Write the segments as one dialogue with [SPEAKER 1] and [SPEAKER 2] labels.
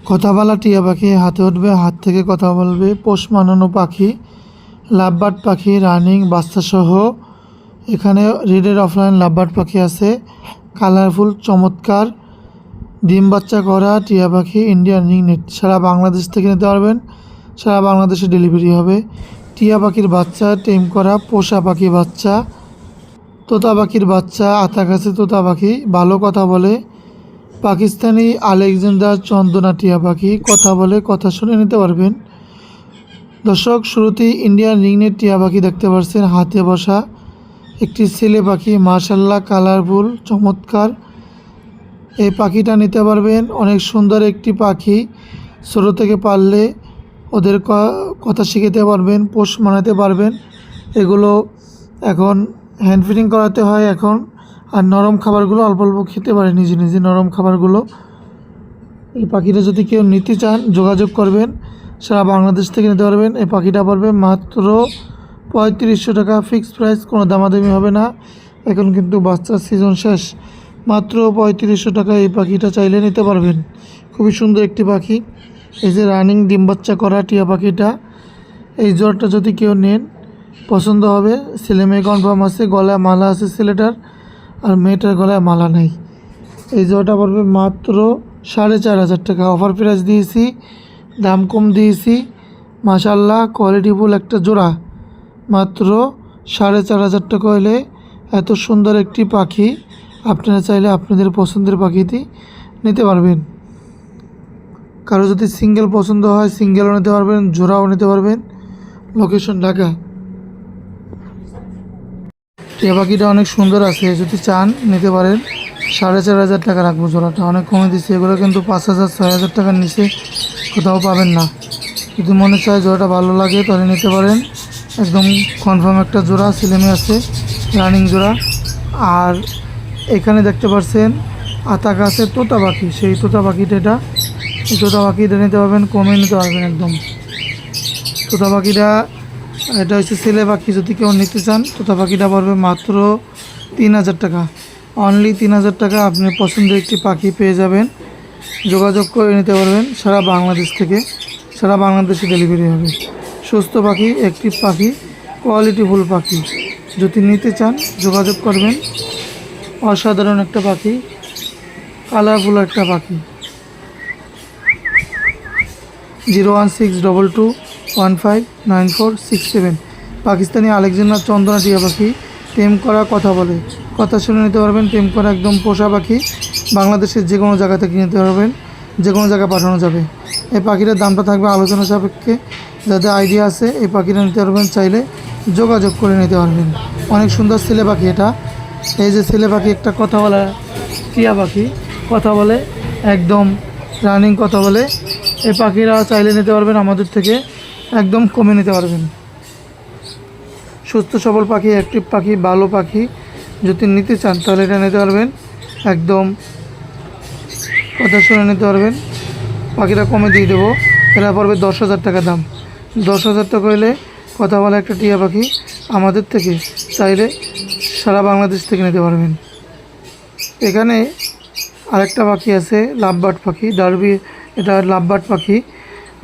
[SPEAKER 1] কথা বলা টিয়া পাখি হাতে উঠবে, হাত থেকে কথা বলবে। পোষ মানানো পাখি, লাভবার্ড পাখি, রানিং বাচ্চাসহ। এখানে রেডের অফলাইন লাভবার্ড পাখি আছে, কালারফুল চমৎকার ডিম বাচ্চা করা টিয়া পাখি, ইন্ডিয়ান রিংনেট। সারা বাংলাদেশ থেকে নিতে পারবেন, সারা বাংলাদেশে ডেলিভারি হবে। টিয়া পাখির বাচ্চা টেম করা, পোষা পাখি বাচ্চা, তোতা পাখির বাচ্চা, আতাকাছে তোতা পাখি, ভালো কথা বলে। পাকিস্তানি আলেকজান্ডার চন্দনা টিয়া পাখি, কথা বলে, কথা শুনে নিতে পারবেন। দর্শক, শুরুতেই ইন্ডিয়ান রিংনেট টিয়া পাখি দেখতে পাচ্ছেন, হাতে বসা একটি ছেলে পাখি, মাশাআল্লাহ কালারফুল চমৎকার। এই পাখিটা নিতে পারবেন, অনেক সুন্দর একটি পাখি। ছোটো থেকে পারলে ওদের কথা শিখাতে পারবেন, পোষ মানাতে পারবেন। এগুলো এখন হ্যান্ড ফিডিং করাতে হয় এখন। আর নরম খাবারগুলো অল্প অল্প খেতে পারে নিজে নিজে, নরম খাবারগুলো। এই পাখিটা যদি কেউ নিতে চান যোগাযোগ করবেন, সারা বাংলাদেশ থেকে নিতে পারবেন। এই পাখিটা পড়বে মাত্র 3500 টাকা, ফিক্সড প্রাইস, কোনো দামাদামি হবে না। এখন কিন্তু বাচ্চার সিজন শেষ, মাত্র 3500 টাকা এই পাখিটা চাইলে নিতে পারবেন। খুবই সুন্দর একটি পাখি। এই যে রানিং ডিম বাচ্চা করা টিয়া পাখিটা, এই জোড়টা যদি কেউ নেন পছন্দ হবে। ছেলে মেয়ে কনফার্ম আছে, গলায় মালা আছে ছেলেটার, আর মেয়েটার গলায় মালা নেই। এই জোড়াটা পড়বে মাত্র 4500 টাকা। অফার প্রাইস দিয়েছি, দাম কম দিয়েছি। মাশাআল্লাহ কোয়ালিটিফুল একটা জোড়া, মাত্র 4500 টাকা হলে এত সুন্দর একটি পাখি আপনারা চাইলে আপনাদের পছন্দের পাখিটি নিতে পারবেন। কারো যদি সিঙ্গেল পছন্দ হয় সিঙ্গেলও নিতে পারবেন, জোড়াও নিতে পারবেন। লোকেশন ঢাকা। টিয়া পাখিটা অনেক সুন্দর আছে, যদি চান নিতে পারেন। 4500 টাকা রাখবো জোড়াটা, অনেক কমে দিচ্ছি। এগুলো কিন্তু 5000 6000 টাকার নিচে কোথাও পাবেন না। যদি মনে চায় জোড়াটা ভালো লাগে তাহলে নিতে পারেন। একদম কনফার্ম একটা জোড়া, ছেলেমেয়ে আছে, রানিং জোড়া। আর এখানে দেখতে পাচ্ছেন আতাকা আছে তোতা পাখি, সেই তোতা পাখিটা এটা। এই তোতা পাখিটা নিতে পারবেন, কমে নিতে পারবেন একদম। তোতা পাখিটা এটা হচ্ছে ছেলে পাখি, যদি কেউ নিতে চান তোতা পাখিটা পড়বে মাত্র 3000 টাকা, অনলি 3000 টাকা। আপনি পছন্দের একটি পাখি পেয়ে যাবেন, যোগাযোগ করে নিতে পারবেন। সারা বাংলাদেশ থেকে, সারা বাংলাদেশে ডেলিভারি হবে। সুস্থ পাখি, অ্যাক্টিভ পাখি, কোয়ালিটিফুল পাখি, যদি নিতে চান যোগাযোগ করবেন। অসাধারণ একটা পাখি, কালারফুল একটা পাখি। 01622159467। পাকিস্তানি আলেকজান্ডার চন্দনা টিয়া পাখি, টেম করা, কথা বলে, কথা শুনে নিতে পারবেন। টেম করা একদম পোষা পাখি, বাংলাদেশের যে কোনো জায়গা থেকে নিতে পারবেন, যে কোনো জায়গায় পাঠানো যাবে। এই পাখিটার দামটা থাকবে আলোচনা সাপেক্ষে। যাদের আইডিয়া আছে এই পাখিটা নিতে পারবেন, চাইলে যোগাযোগ করে নিতে পারবেন। অনেক সুন্দর ছেলে পাখি এটা। এই যে ছেলে পাখি একটা কথা বলা টিয়া পাখি, কথা বলে, একদম রানিং কথা বলে। এই পাখিরা চাইলে নিতে পারবেন আমাদের থেকে, একদম কমে নিতে পারবেন। সুস্থ সবল পাখি, অ্যাক্টিভ পাখি, ভালো পাখি, যদি নিতে চান তাহলে এটা নিতে পারবেন। একদম কথা শুনে নিতে পারবেন, পাখিটা কমে দিয়ে দেবো। এরা পড়বে 10,000 টাকা দাম। 10,000 টাকা হলে কথা বলা একটা টিয়া পাখি আমাদের থেকে চাইলে সারা বাংলাদেশ থেকে নিতে পারবেন। এখানে আরেকটা পাখি আছে লাভবার্ড পাখি, ডার্বি, এটা লাভবার্ড পাখি,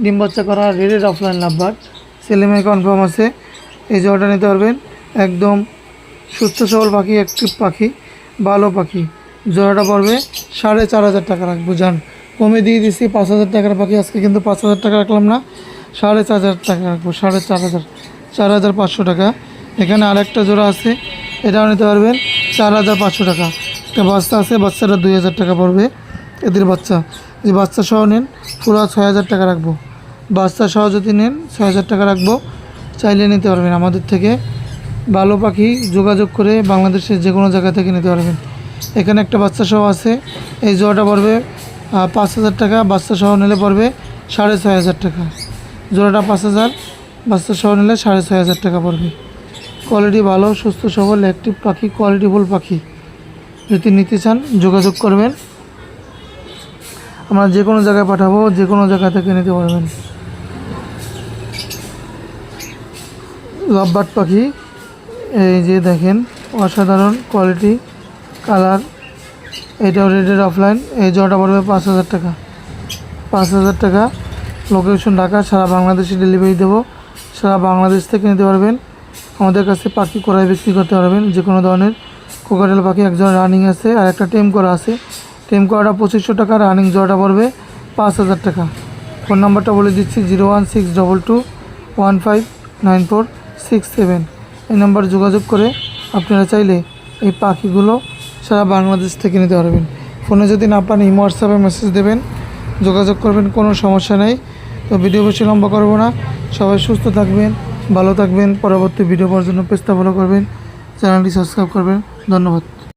[SPEAKER 1] ডিম বাচ্চা করা রেডের অফলাইন লাভবার্ড, ছেলে মেয়ে কনফার্ম আছে। এই জোড়াটা নিতে পারবেন, একদম সুস্থ সবল পাখি, অ্যাক্টিভ পাখি, ভালো পাখি। জোড়াটা পড়বে 4500 টাকা রাখবো, যান কমে দিয়ে দিচ্ছি। 5000 টাকার পাখি আজকে কিন্তু 5000 টাকা রাখলাম না, 4500 টাকা রাখবো, 4500, 4500 টাকা। এখানে আরেকটা জোড়া আছে, এটাও নিতে পারবেন 4500 টাকা। একটা বাচ্চা আছে, বাচ্চাটা 2000 টাকা পড়বে। এদের বাচ্চা, যে বাচ্চা সহ নেন পুরো 6000 টাকা রাখবো। বাচ্চা সহ যদি নেন 6000 টাকা রাখবো, চাইলে নিতে পারবেন আমাদের থেকে। ভালো পাখি, যোগাযোগ করে বাংলাদেশের যে কোনো জায়গা থেকে নিতে পারবেন। এখানে একটা বাচ্চা সহ আছে, এই জোড়াটা পড়বে 5000 টাকা, বাচ্চা সহ নিলে পড়বে 6500 টাকা। জোড়াটা 5000, বাচ্চা সহ নিলে 6500 টাকা পড়বে। কোয়ালিটি ভালো, সুস্থ সবল, অ্যাক্টিভ পাখি, কোয়ালিটিফুল পাখি, যদি নিতে চান যোগাযোগ করবেন। আমরা যে কোনো জায়গায় পাঠাবো, যে কোনো জায়গা থেকে নিতে পারবেন। লাভবার্ড পাখি, এই যে দেখেন অসাধারণ কোয়ালিটি, কালার, এটাও রেডের অফলাইন। এই জোড়াটা পড়বে 5000 টাকা। 5,000 টাকা। লোকেশন ঢাকা, সারা বাংলাদেশে ডেলিভারি দেবো। সারা বাংলাদেশ থেকে নিতে পারবেন। আমাদের কাছে পাখি ক্রয় বিক্রি করতে পারবেন। যে কোনো ধরনের কোকাটেল পাখি একজন রানিং আছে আর একটা টেম করা আছে। টেম করাটা 2500 টাকা, রানিং জোড়াটা পড়বে 5,000 টাকা। ফোন নাম্বারটা বলে দিচ্ছি 01622159467। এই নাম্বার যোগাযোগ করে আপনারা চাইলে এই পাখিগুলো সারা বাংলাদেশ থেকে নিতে পারবেন। ফোনে যদি না পান ইমো হোয়াটসঅ্যাপে মেসেজ দেবেন, যোগাযোগ করবেন, কোনো সমস্যা নেই। তো ভিডিও বেশি লম্বা করবো না। সবাই সুস্থ থাকবেন, ভালো থাকবেন। পরবর্তী ভিডিও পাওয়ার জন্য পেজটা ফলো করবেন, চ্যানেলটি সাবস্ক্রাইব করবেন। ধন্যবাদ।